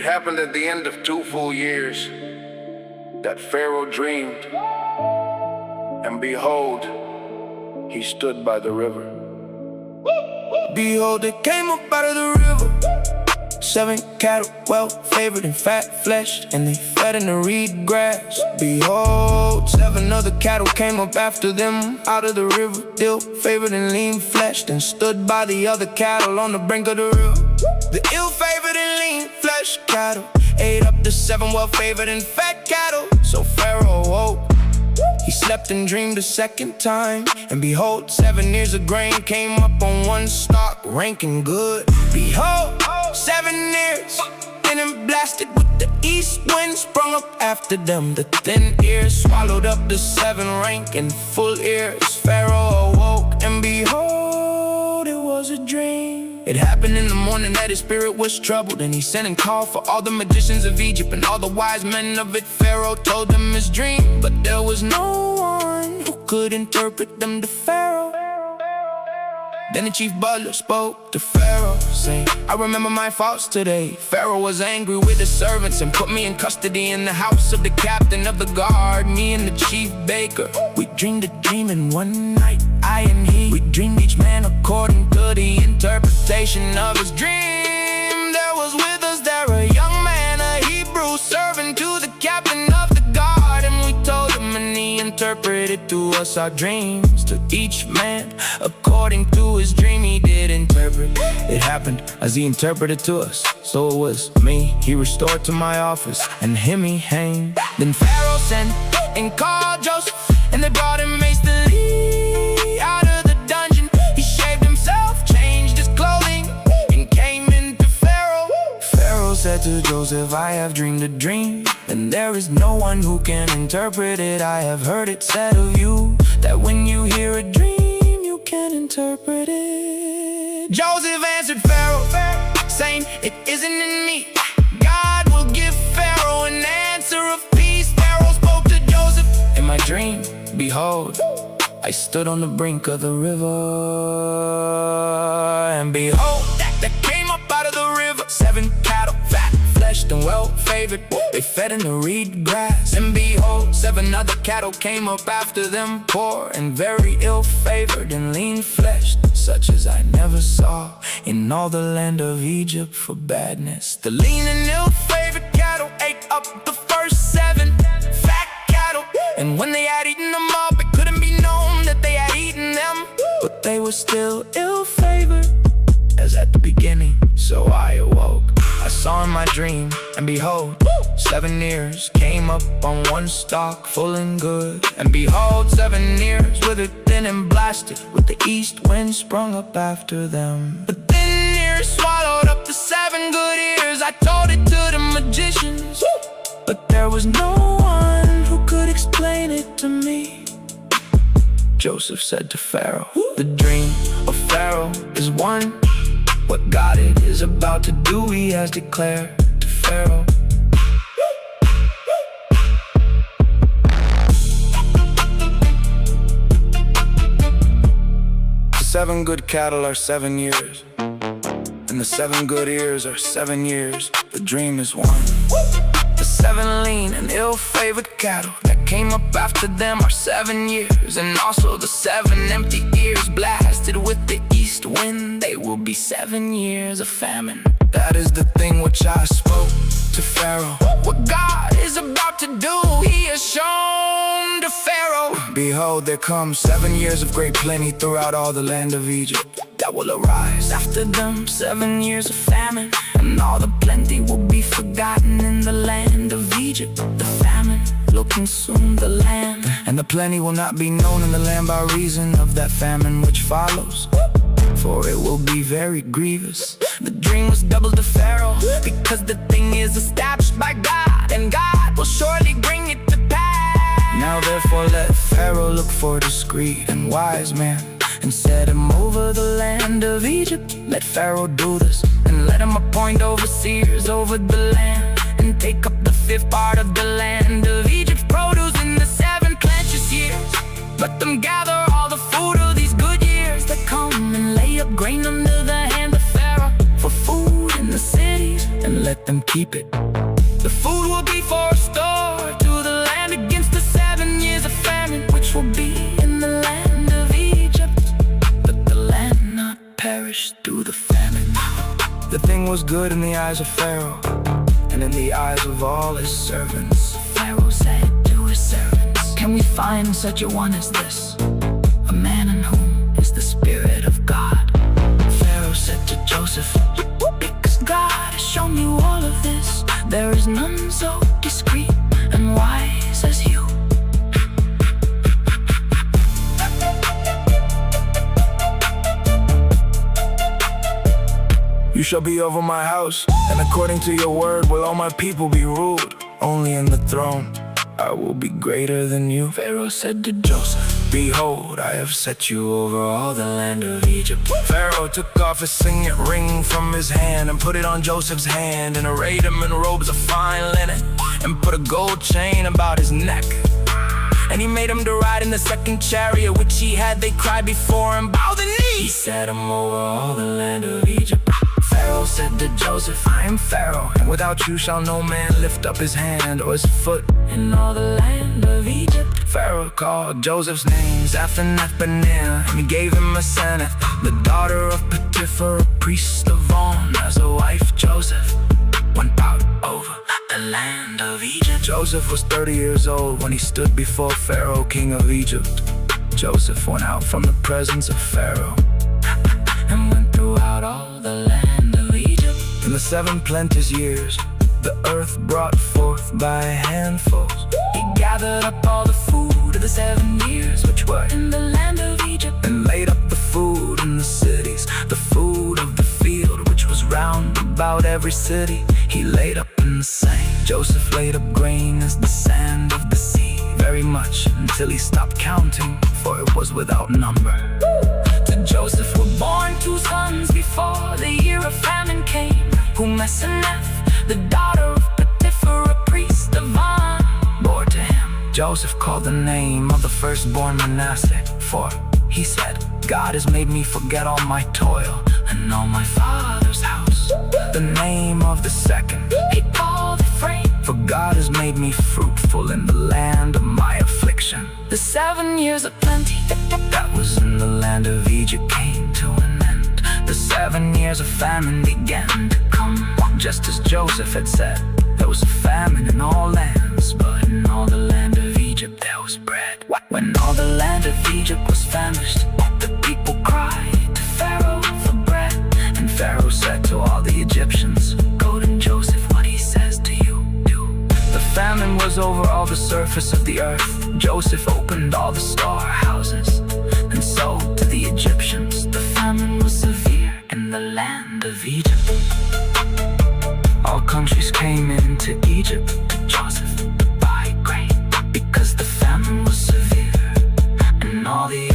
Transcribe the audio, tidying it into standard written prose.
happened at the end of 2 full years that Pharaoh dreamed, and behold, he stood by the river. Behold, it came up out of the river. 7 cattle, well favored and fat fleshed, and they fed in the reed grass. Behold, 7 other cattle came up after them out of the river, ill favored and lean fleshed, and stood by the other cattle on the brink of the river. The ill favored and lean fleshed cattle ate up the 7 well favored and fat cattle. So Pharaoh awoke. He slept and dreamed a second time, and behold, 7 ears of grain came up on one stalk, ranking good. Behold, 7 ears, thin and blasted with the east wind, sprung up after them. The thin ears swallowed up the 7 rank and full ears. Pharaoh awoke, and behold, it was a dream. It happened in the morning that his spirit was troubled, and he sent and called for all the magicians of Egypt and all the wise men of it. Pharaoh told them his dream, but there was no one who could interpret them to Pharaoh. Then the chief butler spoke to Pharaoh, saying, I remember my faults today. Pharaoh was angry with his servants and put me in custody in the house of the captain of the guard. Me and the chief baker, we dreamed a dream in one night, I and he. We dreamed each man according to the interpretation of his dream. There was with us there a young man, a Hebrew, servant to the captain of the guard. And we told him, and he interpreted to us our dreams. To each man according to his dream he did interpret. It happened as he interpreted to us, so it was me he restored to my office, and him he hanged. Then Pharaoh sent and called Joseph, and they brought him hastily out of the dungeon. He shaved himself, changed his clothing, and came into Pharaoh. Pharaoh said to Joseph, I have dreamed a dream, and there is no one who can interpret it. I have heard it said of you, that when you hear a dream, you can interpret it. Joseph answered Pharaoh, saying, it isn't in me. God will give Pharaoh an answer of peace. Pharaoh spoke to Joseph, in my dream, behold, I stood on the brink of the river, and behold, that came up out of the river 7 cattle, fat fleshed and well favored. They fed in the reed grass, and behold, 7 other cattle came up after them, poor and very ill favored and lean fleshed, such as I never saw in all the land of Egypt for badness. The lean and ill favored cattle ate up the first 7 fat cattle, and when they had eaten them up, it couldn't be known that they had eaten them. But they were still ill favored as at the beginning. So I awoke, I saw in my dream, and behold, 7 ears came up on one stalk, full and good. And behold, 7 ears withered thin and blasted with the east wind, sprung up after them. The thin ears swallowed up the 7 good ears. I told it to the magicians, but there was no one who could explain it to me. Joseph said to Pharaoh, the dream of Pharaoh is one. What God is about to do, he has declared to Pharaoh. The 7 good cattle are 7 years, and the 7 good ears are 7 years. The dream is one. The 7 lean and ill-favored cattle that came up after them are 7 years, and also the 7 empty ears blasted with the east wind. They will be 7 years of famine. That is the thing which I spoke to Pharaoh. What God is about to do, he has shown to Pharaoh. Behold, there comes 7 years of great plenty throughout all the land of Egypt. That will arise after them 7 years of famine, and all the plenty will be forgotten in the land of Egypt. The famine will consume the land, and the plenty will not be known in the land by reason of that famine which follows, for it will be very grievous. The dream was doubled to Pharaoh, because the thing is established by God, and God will surely bring it to pass. Now therefore let Pharaoh look for a discreet and wise man, and set him over the land of Egypt. Let Pharaoh do this, and let him appoint overseers over the land, and take up the 5th part of the land of Egypt's produce in the 7 plenteous years. Let them gather all the food of these good years that come, and lay up grain under the hand of Pharaoh for food in the cities, and let them keep it The food will be for a store to the land against the 7 years of famine, which will be in the land of Egypt. But the land not perish through the famine. The thing was good in the eyes of Pharaoh, and in the eyes of all his servants. Pharaoh said to his servants, "Can we find such a one as this, a man in whom is the Spirit of God?" Pharaoh said to Joseph, "Because God has shown you all of this, there is none so discreet and wise as you." You shall be over my house, and according to your word will all my people be ruled. Only in the throne I will be greater than you. Pharaoh said to Joseph, "Behold, I have set you over all the land of Egypt." Pharaoh took off his signet ring from his hand and put it on Joseph's hand, and arrayed him in robes of fine linen, and put a gold chain about his neck. And he made him to ride in the second chariot which he had. They cried before him, "Bow the knee!" He set him over all the land of Egypt. Pharaoh said to Joseph, "I am Pharaoh, and without you shall no man lift up his hand or his foot in all the land of Egypt." Pharaoh called Joseph's names after Nephaniah, and he gave him Asenath, the daughter of Potiphar, a priest of On, as a wife. Joseph went out over the land of Egypt. Joseph was 30 years old when he stood before Pharaoh, king of Egypt. Joseph went out from the presence of Pharaoh and went throughout all the land of Egypt. In the 7 plenteous years, the earth brought forth by handfuls. He gathered up all the food of the 7 years which were in the land of Egypt, and laid up the food in the cities, the food of the field which was round about every city. He laid up in the same. Joseph laid up grain as the sand of the sea, very much, until he stopped counting, for it was without number. To Joseph were born 2 sons before the year of famine came, whom Asenath, the daughter of Potiphar, a priest of On, bore to him. Joseph called the name of the firstborn Manasseh, for he said, "God has made me forget all my toil and all my father's house." The name of the second he called Ephraim, for God has made me fruitful in the land of my affliction. The 7 years of plenty that was in the land of Egypt came to an end. The 7 years of famine began to come, just as Joseph had said. There was a famine in all lands, but in all the land of Egypt there was bread. When all the land of Egypt was famished, the people cried to Pharaoh for bread. And Pharaoh said to all the Egyptians, "Go to Joseph, what he says to you, do." The famine was over all the surface of the earth. Joseph opened all the storehouses and sold to the Egyptians. The famine was severe in the land of Egypt. All countries came into Egypt to Joseph to buy grain, because the famine was severe in all the